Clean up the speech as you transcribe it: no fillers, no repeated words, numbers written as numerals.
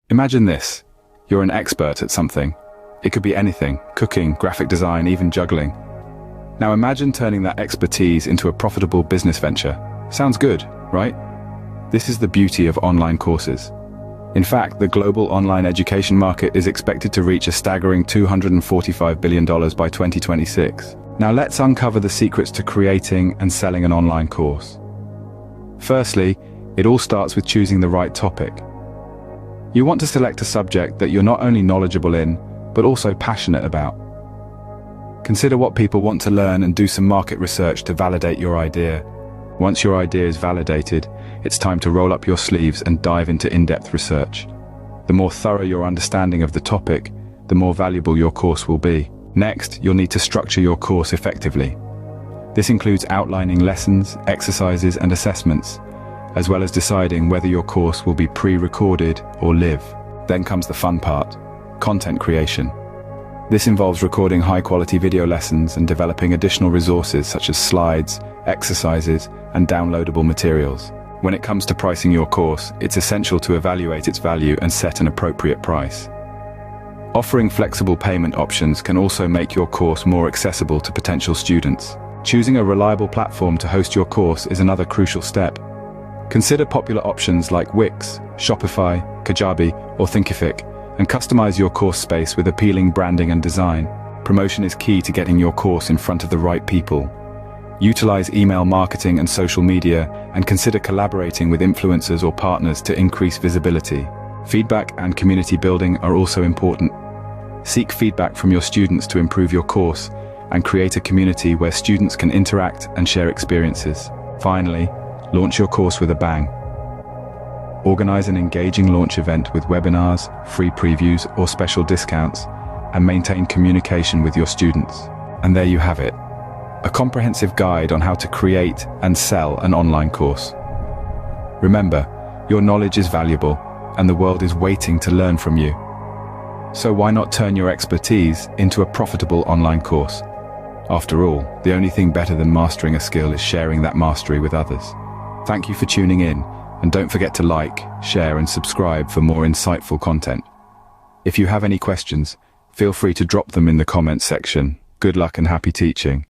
Imagine this. You're an expert at something. It could be anything: cooking, graphic design, even juggling. Now imagine turning that expertise into a profitable business venture. Sounds good, right? This is the beauty of online courses. In fact, the global online education market is expected to reach a staggering $245 billion by 2026. Now let's uncover the secrets to creating and selling an online course. Firstly, it all starts with choosing the right topic. You want to select a subject that you're not only knowledgeable in, but also passionate about. Consider what people want to learn and do some market research to validate your idea. Once your idea is validated, it's time to roll up your sleeves and dive into in-depth research. The more thorough your understanding of the topic, the more valuable your course will be. Next, you'll need to structure your course effectively. This includes outlining lessons, exercises, and assessments, as well as deciding whether your course will be pre-recorded or live. Then comes the fun part: content creation. This involves recording high-quality video lessons and developing additional resources such as slides, exercises, and downloadable materials. When it comes to pricing your course, it's essential to evaluate its value and set an appropriate price. Offering flexible payment options can also make your course more accessible to potential students. Choosing a reliable platform to host your course is another crucial step. Consider popular options like Wix, Shopify, Kajabi, or Thinkific, and customize your course space with appealing branding and design. Promotion is key to getting your course in front of the right people. Utilize email marketing and social media, and consider collaborating with influencers or partners to increase visibility. Feedback and community building are also important. Seek feedback from your students to improve your course, and create a community where students can interact and share experiences. Finally, launch your course with a bang. Organize an engaging launch event with webinars, free previews, or special discounts, and maintain communication with your students. And there you have it, a comprehensive guide on how to create and sell an online course. Remember, your knowledge is valuable, and the world is waiting to learn from you. So why not turn your expertise into a profitable online course? After all, the only thing better than mastering a skill is sharing that mastery with others. Thank you for tuning in, and don't forget to like, share, and subscribe for more insightful content. If you have any questions, feel free to drop them in the comments section. Good luck and happy teaching.